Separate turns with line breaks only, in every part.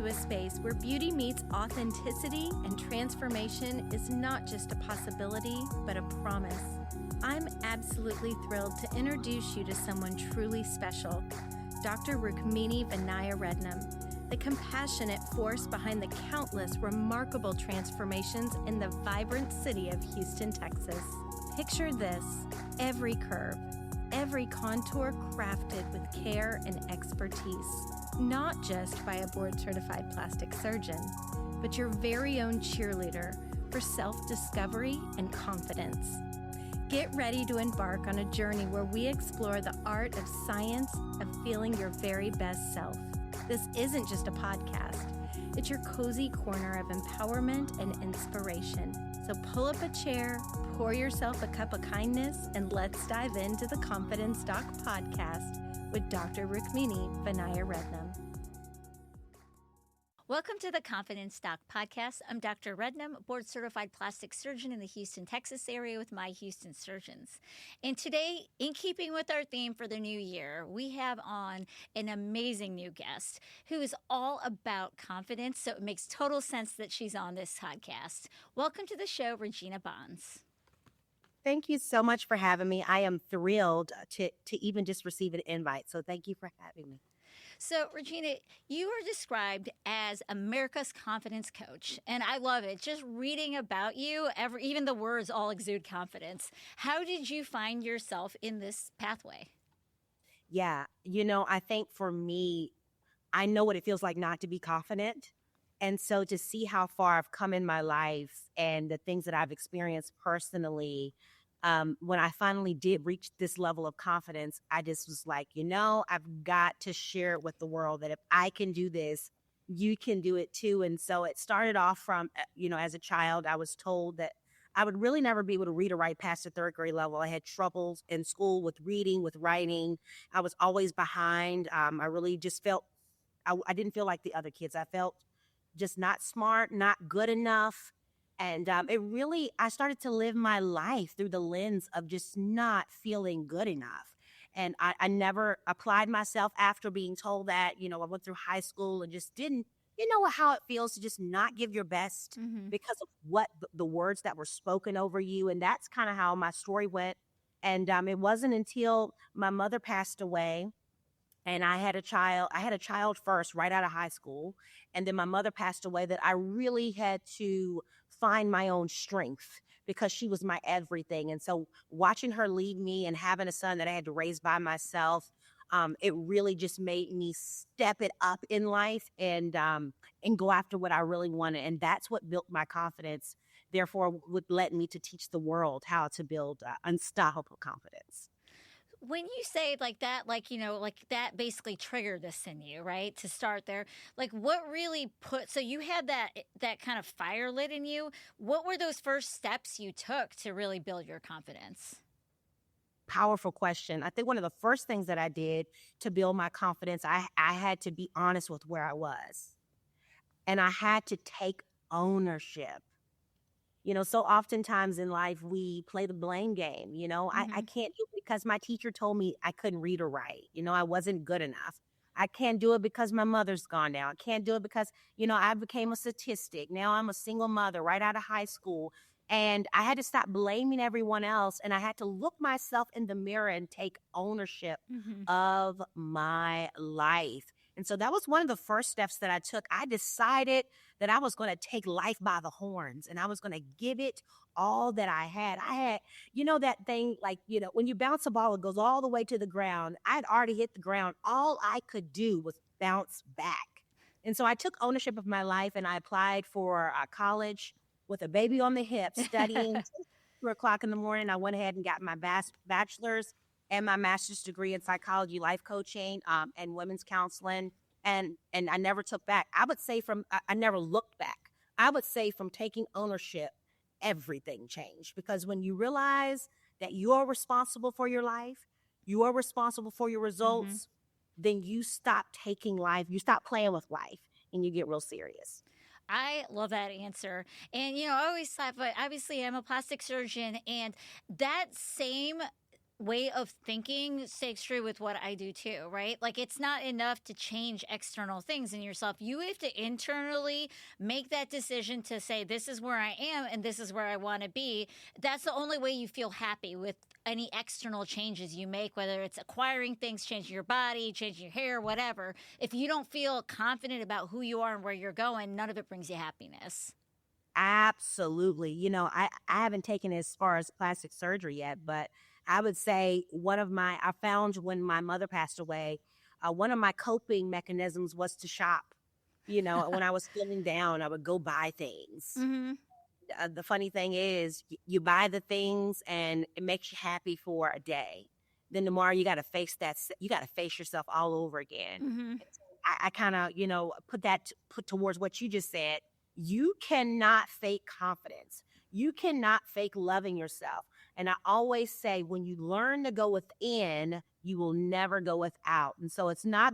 into a space where beauty meets authenticity and transformation is not just a possibility, but a promise. I'm absolutely thrilled to introduce you to someone truly special, Dr. Rukmini Vinaya Rednam, the compassionate force behind the countless remarkable transformations in the vibrant city of Houston, Texas. Picture this: every curve, every contour crafted with care and expertise, not just by a board-certified plastic surgeon, but your very own cheerleader for self-discovery and confidence. Get ready to embark on a journey where we explore the art of science of feeling your very best self. This isn't just a podcast. It's your cozy corner of empowerment and inspiration. So pull up a chair, pour yourself a cup of kindness, and let's dive into the Confidence Doc podcast with Dr. Rukmini Vinaya Rednam.
Welcome to the Confidence Doc podcast. I'm Dr. Rednam, board-certified plastic surgeon in the Houston, Texas area with My Houston Surgeons. And today, in keeping with our theme for the new year, we have on an amazing new guest who is all about confidence, so it makes total sense that she's on this podcast. Welcome to the show, Regina Bonds.
Thank you so much for having me. I am thrilled to even just receive an invite, so thank you for having me.
So, Regina, you are described as America's confidence coach, and I love it. Just reading about you, even the words all exude confidence. How did you find yourself in this pathway?
Yeah, I think for me, I know what it feels like not to be confident. And so to see how far I've come in my life and the things that I've experienced personally, when I finally did reach this level of confidence, I just was like, I've got to share it with the world that if I can do this, you can do it too. And so it started off from, as a child, I was told that I would really never be able to read or write past the third grade level. I had troubles in school with reading, with writing. I was always behind. I really just felt, I didn't feel like the other kids. I felt just not smart, not good enough. And I started to live my life through the lens of just not feeling good enough. And I never applied myself after being told that. I went through high school and just didn't, how it feels to just not give your best because of what the words that were spoken over you. And that's kind of how my story went. And it wasn't until my mother passed away and I had a child first right out of high school. And then my mother passed away that I really had to find my own strength because she was my everything. And so watching her leave me and having a son that I had to raise by myself, it really just made me step it up in life and go after what I really wanted. And that's what built my confidence, therefore would let me to teach the world how to build unstoppable confidence.
When you say like that, like that basically triggered this in you, right? To start there, like what really so you had that kind of fire lit in you. What were those first steps you took to really build your confidence?
Powerful question. I think one of the first things that I did to build my confidence, I had to be honest with where I was. And I had to take ownership. So oftentimes in life, we play the blame game. I can't do it because my teacher told me I couldn't read or write. I wasn't good enough. I can't do it because my mother's gone now. I can't do it because, I became a statistic. Now I'm a single mother right out of high school. And I had to stop blaming everyone else. And I had to look myself in the mirror and take ownership of my life. And so that was one of the first steps that I took. I decided that I was going to take life by the horns and I was going to give it all that I had. I had, that thing like, when you bounce a ball, it goes all the way to the ground. I'd already hit the ground. All I could do was bounce back. And so I took ownership of my life and I applied for college with a baby on the hip, studying 2:00 in the morning. I went ahead and got my bachelor's and my master's degree in psychology, life coaching, and women's counseling. And I never took back. I would say I never looked back. I would say from taking ownership, everything changed. Because when you realize that you are responsible for your life, you are responsible for your results, then you stop taking life, you stop playing with life, and you get real serious.
I love that answer. And, I always thought, but obviously I'm a plastic surgeon, and that same way of thinking stays true with what I do too, right? Like it's not enough to change external things in yourself. You have to internally make that decision to say, this is where I am and this is where I want to be. That's the only way you feel happy with any external changes you make, whether it's acquiring things, changing your body, changing your hair, whatever. If you don't feel confident about who you are and where you're going, none of it brings you happiness.
Absolutely. I haven't taken it as far as plastic surgery yet, but I would say I found when my mother passed away, one of my coping mechanisms was to shop. When I was feeling down, I would go buy things.
Mm-hmm.
The funny thing is, you buy the things and it makes you happy for a day. Then tomorrow you got to you got to face yourself all over again.
Mm-hmm.
I kind of, put towards what you just said. You cannot fake confidence. You cannot fake loving yourself. And I always say, when you learn to go within, you will never go without. And so it's not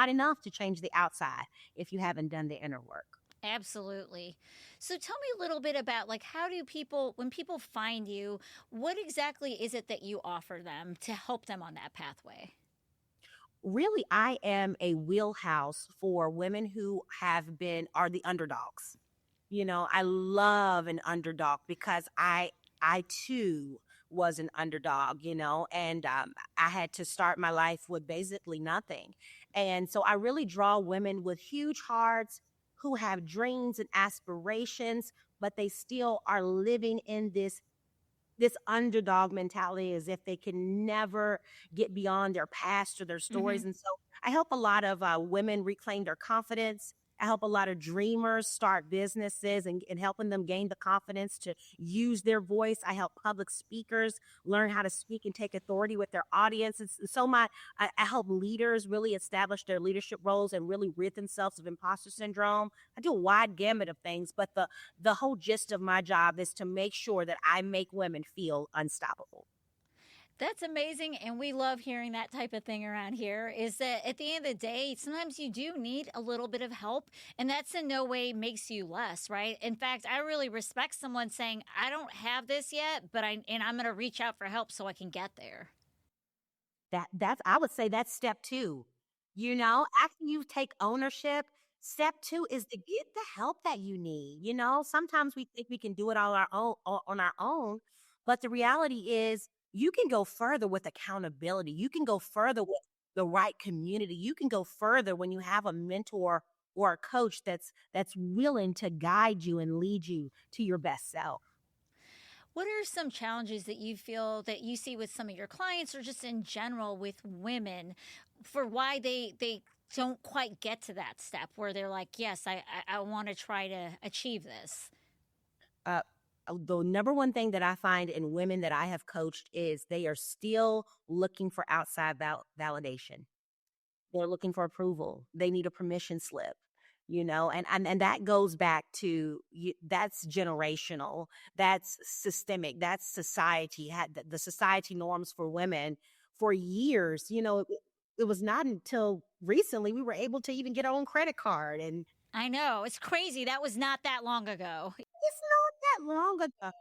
enough to change the outside if you haven't done the inner work.
Absolutely. So tell me a little bit about like how do people when people find you, what exactly is it that you offer them to help them on that pathway?
Really, I am a wheelhouse for women who are the underdogs. I love an underdog because I too was an underdog, and I had to start my life with basically nothing. And so I really draw women with huge hearts who have dreams and aspirations, but they still are living in this underdog mentality as if they can never get beyond their past or their
Mm-hmm.
stories. And so I help a lot of women reclaim their confidence. I help a lot of dreamers start businesses and helping them gain the confidence to use their voice. I help public speakers learn how to speak and take authority with their audiences. I help leaders really establish their leadership roles and really rid themselves of imposter syndrome. I do a wide gamut of things, but the whole gist of my job is to make sure that I make women feel unstoppable.
That's amazing. And we love hearing that type of thing around here. Is that at the end of the day, sometimes you do need a little bit of help, and that's in no way makes you less, right? In fact, I really respect someone saying, I don't have this yet, and I'm going to reach out for help so I can get there.
That's I would say that's step two. After you take ownership, step two is to get the help that you need. Sometimes we think we can do it all on our own, but the reality is you can go further with accountability. You can go further with the right community. You can go further when you have a mentor or a coach that's willing to guide you and lead you to your best self.
What are some challenges that you feel that you see with some of your clients or just in general with women for why they don't quite get to that step where they're like, yes, I want to try to achieve this?
uh, the number one thing that I find in women that I have coached is they are still looking for outside validation. They're looking for approval. They need a permission slip, and that goes back to that's generational, that's systemic, that's society had the society norms for women for years. It was not until recently we were able to even get our own credit card, and
I know. It's crazy. That was not that long ago.
it's not that long ago.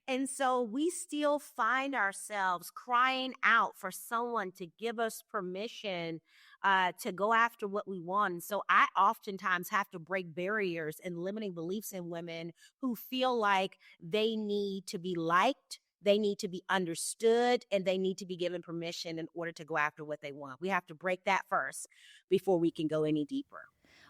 And so we still find ourselves crying out for someone to give us permission to go after what we want. And so I oftentimes have to break barriers and limiting beliefs in women who feel like they need to be liked, they need to be understood, and they need to be given permission in order to go after what they want. We have to break that first before we can go any deeper.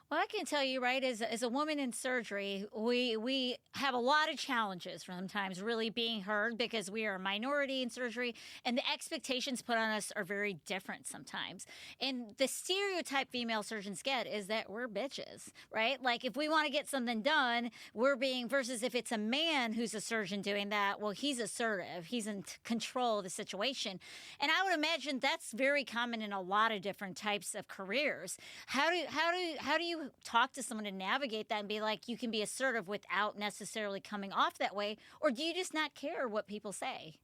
Well, I can tell you, right, as a woman in surgery, we have a lot of challenges sometimes really being heard because we are a minority in surgery and the expectations put on us are very different sometimes. And the stereotype female surgeons get is that we're bitches, right? Like if we want to get something done, we're being, versus if it's a man who's a surgeon doing that, well, he's assertive, he's in control of the situation. And I would imagine that's very common in a lot of different types of careers. How do you talk to someone to navigate that and be like, you can be assertive without necessarily coming off that way? Or do you just not care what people say?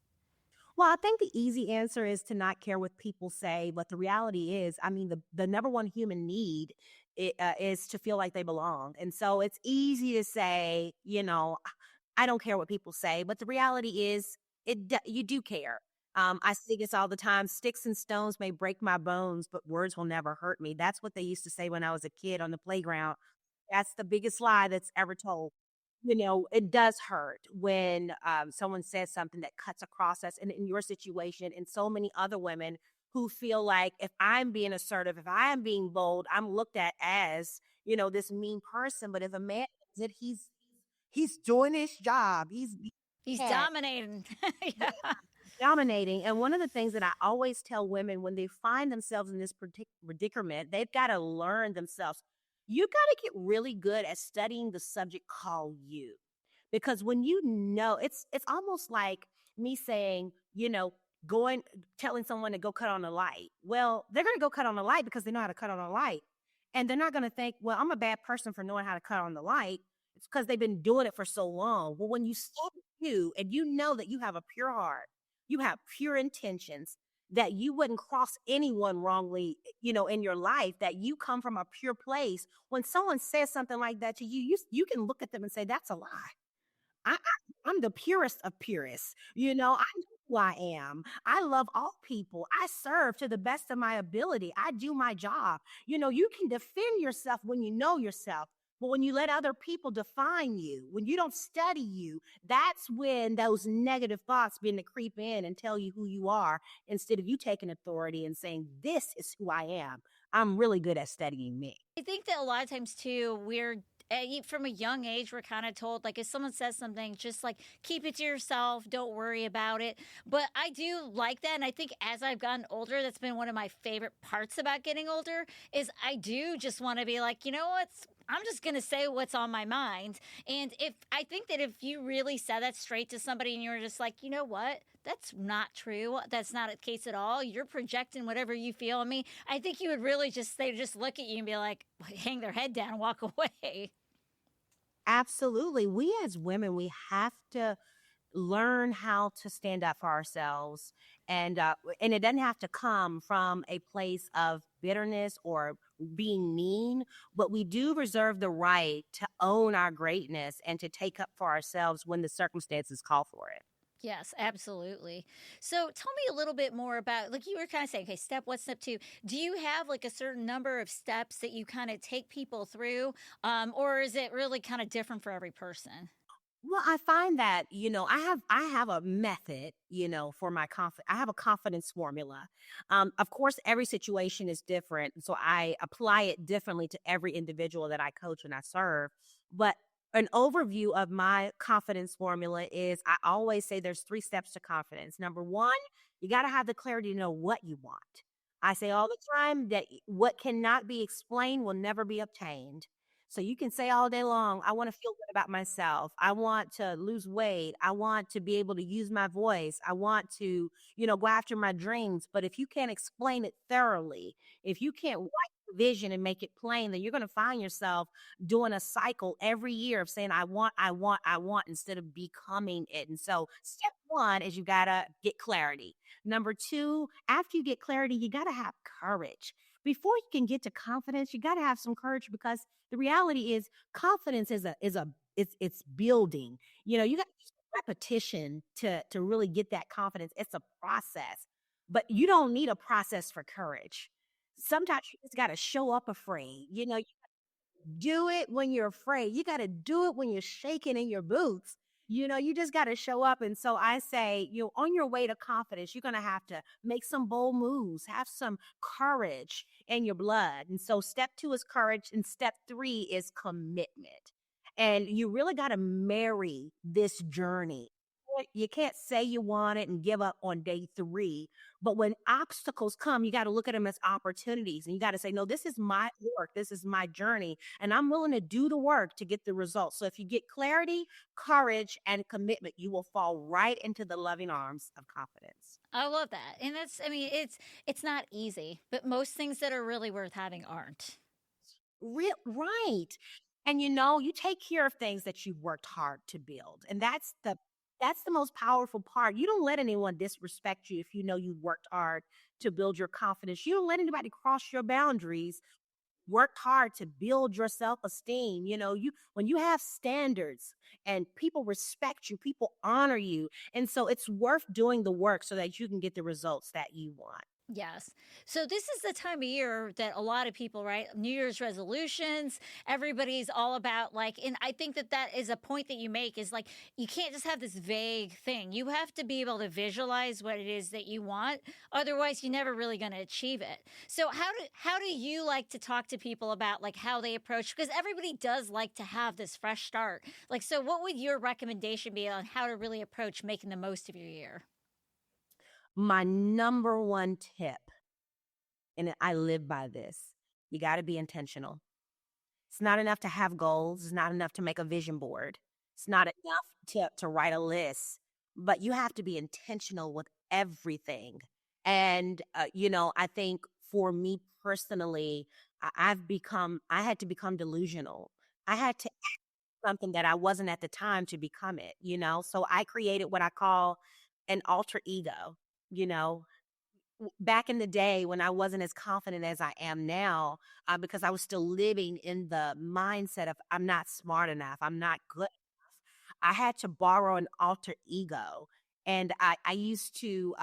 Well, I think the easy answer is to not care what people say. But the reality is, I mean, the number one human need is to feel like they belong. And so it's easy to say, I don't care what people say. But the reality is, you do care. I see this all the time. Sticks and stones may break my bones, but words will never hurt me. That's what they used to say when I was a kid on the playground. That's the biggest lie that's ever told. It does hurt when someone says something that cuts across us. And in your situation, and so many other women who feel like if I'm being assertive, if I am being bold, I'm looked at as, this mean person. But if a man does it, he's doing his job. He's
He's
cat.
dominating.
Yeah,
Yeah.
dominating. And one of the things that I always tell women when they find themselves in this predicament, they've got to learn themselves. You got to get really good at studying the subject called you. Because when it's almost like me saying, going telling someone to go cut on a light. Well, they're going to go cut on the light because they know how to cut on a light. And they're not going to think, well, I'm a bad person for knowing how to cut on the light. It's because they've been doing it for so long. Well, when you study you and you know that you have a pure heart, you have pure intentions, that you wouldn't cross anyone wrongly, in your life, that you come from a pure place. When someone says something like that to you, you can look at them and say, that's a lie. I'm the purest of purists. I know who I am. I love all people. I serve to the best of my ability. I do my job. You can defend yourself when you know yourself. But when you let other people define you, when you don't study you, that's when those negative thoughts begin to creep in and tell you who you are instead of you taking authority and saying, this is who I am. I'm really good at studying me.
I think that a lot of times too, from a young age, we're kind of told like if someone says something, just like keep it to yourself, don't worry about it. But I do like that, and I think as I've gotten older, that's been one of my favorite parts about getting older. Is I do just want to be like, you know what? I'm just going to say what's on my mind. And if I think that if you really said that straight to somebody and you were just like, you know what? That's not true. That's not the case at all. You're projecting whatever you feel on me. I think you would really they just look at you and be like, hang their head down and walk away.
Absolutely. We as women, we have to learn how to stand up for ourselves, and it doesn't have to come from a place of bitterness or being mean, but we do reserve the right to own our greatness and to take up for ourselves when the circumstances call for it.
Yes, absolutely. So tell me a little bit more about, like you were kind of saying, okay, step one, step two. Do you have like a certain number of steps that you kind of take people through? Or is it really kind of different for every person?
Well, I find that, I have a method, for my I have a confidence formula. Of course, every situation is different. So I apply it differently to every individual that I coach and I serve. But an overview of my confidence formula is I always say there's 3 steps to confidence. Number one, you got to have the clarity to know what you want. I say all the time that what cannot be explained will never be obtained. So you can say all day long, I want to feel good about myself. I want to lose weight. I want to be able to use my voice. I want to, go after my dreams. But if you can't explain it thoroughly, if you can't write the vision and make it plain, then you're going to find yourself doing a cycle every year of saying, I want, instead of becoming it. And so step one is you got to get clarity. Number two, after you get clarity, you got to have courage. Before you can get to confidence, you got to have some courage, because the reality is confidence it's building. You got repetition to really get that confidence. It's a process. But you don't need a process for courage. Sometimes you just got to show up afraid. Do it when you're afraid. You got to do it when you're shaking in your boots. You just got to show up. And so I say, on your way to confidence, you're going to have to make some bold moves, have some courage in your blood. And so step two is courage, and step three is commitment. And you really got to marry this journey. You can't say you want it and give up on day three. But when obstacles come, you got to look at them as opportunities, and you got to say, no, this is my work. This is my journey, and I'm willing to do the work to get the results. So if you get clarity, courage, and commitment, you will fall right into the loving arms of confidence.
I love that. And I mean, it's not easy, but most things that are really worth having aren't.
Right. And you take care of things that you've worked hard to build. And that's the most powerful part. You don't let anyone disrespect you if you know you worked hard to build your confidence. You don't let anybody cross your boundaries worked hard to build your self-esteem. When you have standards and people respect you, people honor you. And so it's worth doing the work so that you can get the results that you want.
Yes. So this is the time of year that a lot of people, right? New Year's resolutions, everybody's all about like, and I think that that is a point that you make is like, you can't just have this vague thing. You have to be able to visualize what it is that you want. Otherwise, you're never really going to achieve it. So how do you like to talk to people about like how they approach? Because everybody does like to have this fresh start. Like, so what would your recommendation be on how to really approach making the most of your year?
My number one tip, and I live by this, you got to be intentional. It's not enough to have goals. It's not enough to make a vision board. It's not enough to write a list, but you have to be intentional with everything. And, I think for me personally, I had to become delusional. I had to act something that I wasn't at the time to become it. So I created what I call an alter ego, you know, back in the day when I wasn't as confident as I am now, because I was still living in the mindset of I'm not smart enough, I'm not good enough. I had to borrow an alter ego. And I used to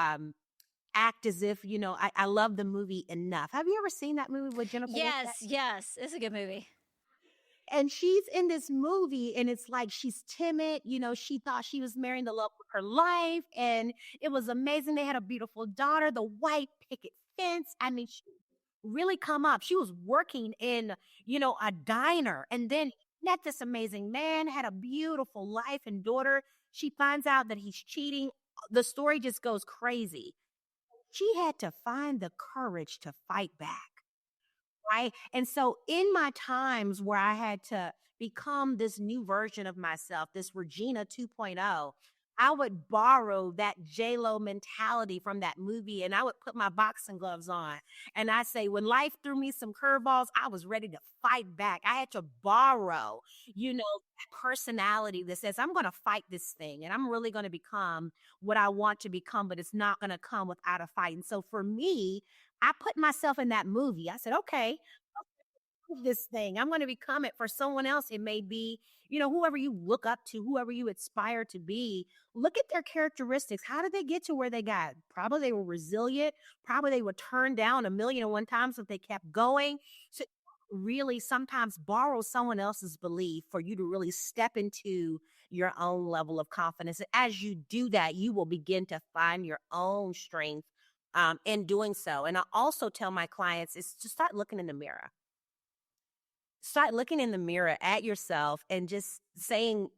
act as if, I love the movie Enough. Have you ever seen that movie with Jennifer Lopez?
Yes, yes. It's a good movie.
And she's in this movie and it's like she's timid. She thought she was marrying the love of her life. And it was amazing. They had a beautiful daughter, the white picket fence. I mean, she really come up. She was working in, a diner and then met this amazing man, had a beautiful life and daughter. She finds out that he's cheating. The story just goes crazy. She had to find the courage to fight back. Right? And so in my times where I had to become this new version of myself, this Regina 2.0, I would borrow that J-Lo mentality from that movie and I would put my boxing gloves on. And I say, when life threw me some curveballs, I was ready to fight back. I had to borrow, that personality that says, I'm going to fight this thing and I'm really going to become what I want to become, but it's not going to come without a fight. And so for me, I put myself in that movie. I said, okay, this thing. I'm going to become it for someone else. It may be, whoever you look up to, whoever you aspire to be. Look at their characteristics. How did they get to where they got? Probably they were resilient. Probably they were turned down a million and one times, but they kept going. So really sometimes borrow someone else's belief for you to really step into your own level of confidence. And as you do that, you will begin to find your own strength in doing so. And I also tell my clients is to start looking in the mirror. Start looking in the mirror at yourself and just saying,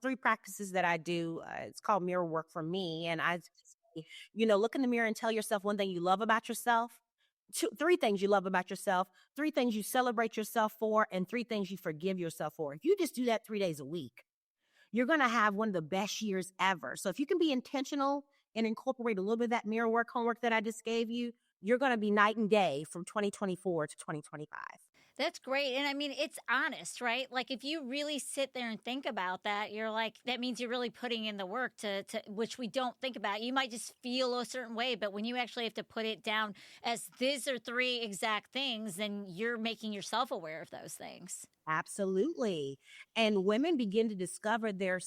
three practices that I do. It's called mirror work for me. And I just say, look in the mirror and tell yourself one thing you love about yourself, three things you love about yourself, three things you celebrate yourself for, and three things you forgive yourself for. If you just do that 3 days a week, you're going to have one of the best years ever. So if you can be intentional and incorporate a little bit of that mirror work homework that I just gave you, you're going to be night and day from 2024 to 2025.
That's great. And I mean, it's honest, right? Like if you really sit there and think about that, you're like, that means you're really putting in the work to which we don't think about. You might just feel a certain way, but when you actually have to put it down as these are three exact things, then you're making yourself aware of those things.
Absolutely. And women begin to discover their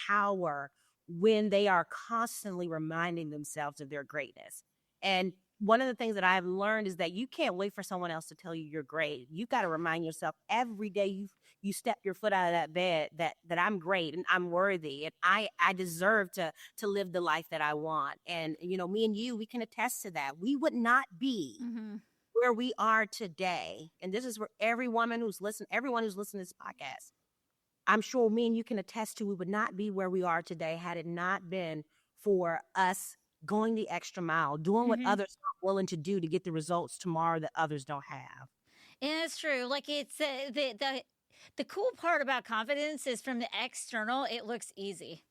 power when they are constantly reminding themselves of their greatness. And one of the things that I've learned is that you can't wait for someone else to tell you you're great. You've got to remind yourself every day you step your foot out of that bed that I'm great and I'm worthy and I deserve to live the life that I want. And me and you, we can attest to that. We would not be
Mm-hmm.
where we are today. And this is for everyone who's listening to this podcast. I'm sure me and you can attest to we would not be where we are today had it not been for us going the extra mile, doing what
Mm-hmm.
others aren't willing to do to get the results tomorrow that others don't have.
And it's true. Like it's the cool part about confidence is from the external, it looks easy.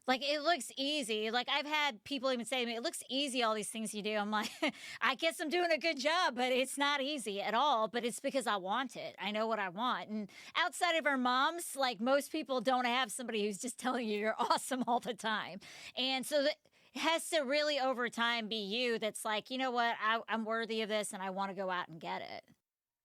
Like it looks easy. Like I've had people even say to me, it looks easy, all these things you do. I'm like, I guess I'm doing a good job, but it's not easy at all. But it's because I want it. I know what I want. And outside of our moms, like most people don't have somebody who's just telling you you're awesome all the time. And so that it has to really over time be you that's like, you know what, I'm worthy of this and I want to go out and get it.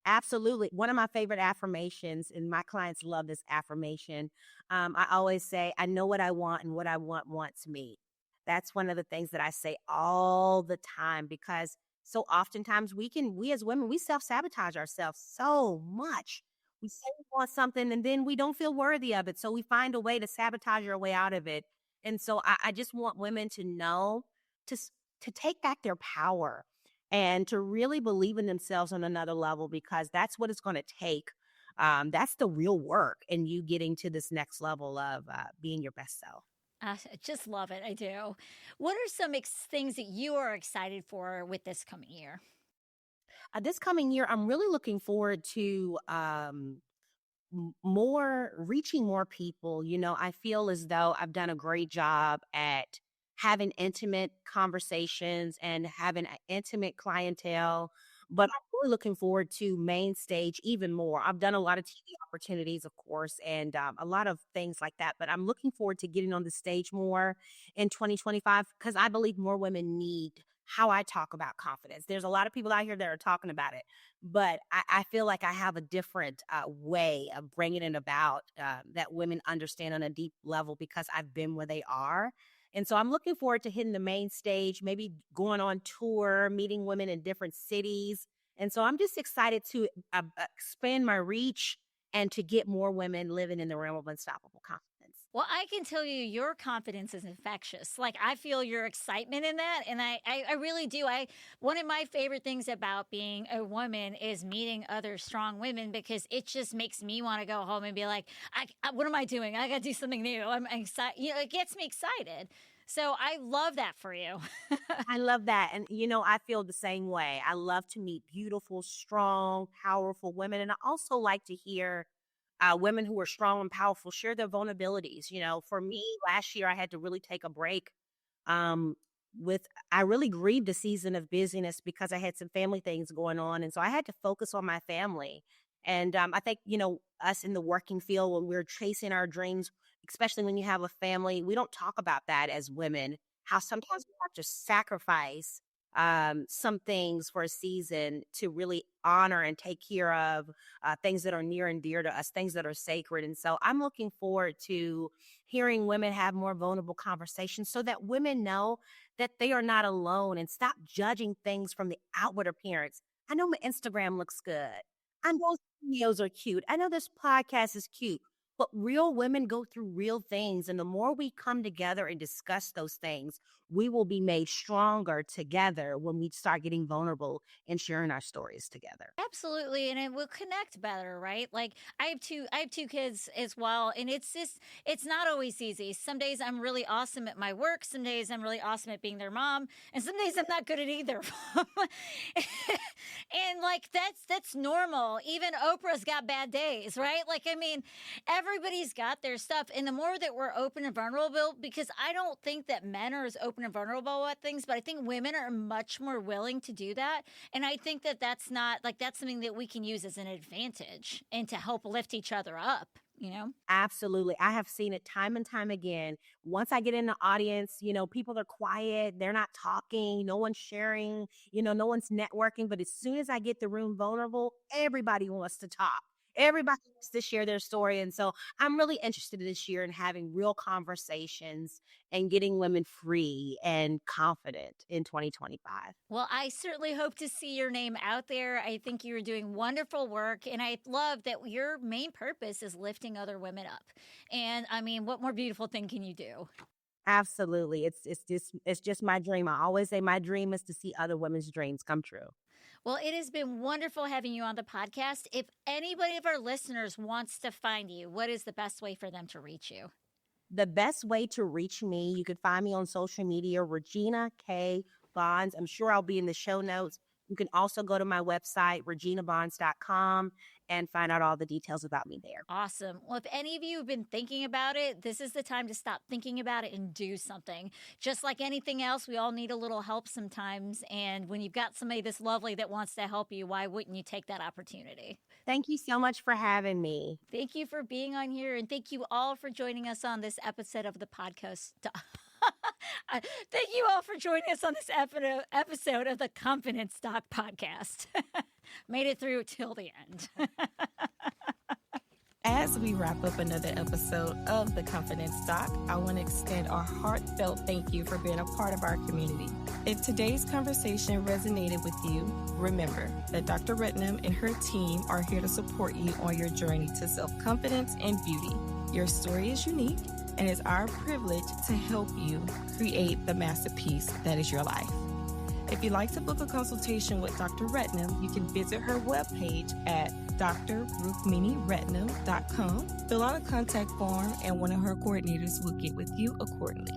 Absolutely. One of my favorite affirmations, and my clients love this affirmation. I always say, I know what I want, and what I want wants me. That's one of the things that I say all the time, because so oftentimes we as women, we self sabotage ourselves so much. We say we want something and then we don't feel worthy of it. So we find a way to sabotage our way out of it. And so I just want women to know to, to take back their power and to really believe in themselves on another level, because that's what it's going to take. That's the real work in you getting to this next level of being your best self.
I just love it. I do. What are some things that you are excited for with this coming year?
This coming year, I'm really looking forward to more reaching more people. I feel as though I've done a great job at having intimate conversations and having an intimate clientele, but I'm really looking forward to main stage even more. I've done a lot of TV opportunities, of course, and a lot of things like that, but I'm looking forward to getting on the stage more in 2025, because I believe more women need how I talk about confidence. There's a lot of people out here that are talking about it, but I feel like I have a different way of bringing it about, that women understand on a deep level, because I've been where they are. And so I'm looking forward to hitting the main stage, maybe going on tour, meeting women in different cities. And so I'm just excited to expand my reach and to get more women living in the realm of unstoppable confidence.
Well, I can tell you your confidence is infectious. Like I feel your excitement in that. And I really do. One of my favorite things about being a woman is meeting other strong women, because it just makes me want to go home and be like, what am I doing? I got to do something new. I'm excited. It gets me excited. So I love that for you.
I love that. And, I feel the same way. I love to meet beautiful, strong, powerful women. And I also like to hear women who are strong and powerful share their vulnerabilities. For me, last year, I had to really take a break. Um, I really grieved a season of busyness because I had some family things going on. And so I had to focus on my family. And I think, us in the working field, when we're chasing our dreams, especially when you have a family, we don't talk about that as women, how sometimes we have to sacrifice some things for a season to really honor and take care of things that are near and dear to us, things that are sacred. And so I'm looking forward to hearing women have more vulnerable conversations, so that women know that they are not alone, and stop judging things from the outward appearance. I know my Instagram looks good. I know videos are cute. I know this podcast is cute. But real women go through real things. And the more we come together and discuss those things, we will be made stronger together when we start getting vulnerable and sharing our stories together.
Absolutely, and it will connect better, right? Like I have two kids as well, and it's not always easy. Some days I'm really awesome at my work, some days I'm really awesome at being their mom, and some days I'm not good at either. And like that's normal. Even Oprah's got bad days, right? Like I mean, everybody's got their stuff, and the more that we're open and vulnerable, because I don't think that men are as open and vulnerable at things, but I think women are much more willing to do that. And I think that that's not like that's something that we can use as an advantage and to help lift each other up, you know?
Absolutely. I have seen it time and time again. Once I get in the audience, people are quiet, they're not talking, no one's sharing, no one's networking. But as soon as I get the room vulnerable, everybody wants to talk. Everybody wants to share their story. And so I'm really interested this year in having real conversations and getting women free and confident in 2025.
Well, I certainly hope to see your name out there. I think you're doing wonderful work. And I love that your main purpose is lifting other women up. And I mean, what more beautiful thing can you do?
Absolutely. It's just my dream. I always say my dream is to see other women's dreams come true.
Well, it has been wonderful having you on the podcast. If anybody of our listeners wants to find you, what is the best way for them to reach you?
The best way to reach me, you can find me on social media, Regina K. Bonds. I'm sure I'll be in the show notes. You can also go to my website, reginabonds.com, and find out all the details about me there.
Awesome. Well, if any of you have been thinking about it, this is the time to stop thinking about it and do something. Just like anything else, we all need a little help sometimes. And when you've got somebody this lovely that wants to help you, why wouldn't you take that opportunity?
Thank you so much for having me.
Thank you for being on here. And thank you all for joining us on this episode of the podcast. Thank you all for joining us on this episode of the Confidence Doc podcast. made it through till the end.
As we wrap up another episode of The Confidence Doc, I want to extend our heartfelt thank you for being a part of our community. If today's conversation resonated with you, remember that Dr. Rednam and her team are here to support you on your journey to self-confidence and beauty. Your story is unique, and it's our privilege to help you create the masterpiece that is your life. If you'd like to book a consultation with Dr. Rednam, you can visit her webpage at drrukminirednam.com. Fill out a contact form, and one of her coordinators will get with you accordingly.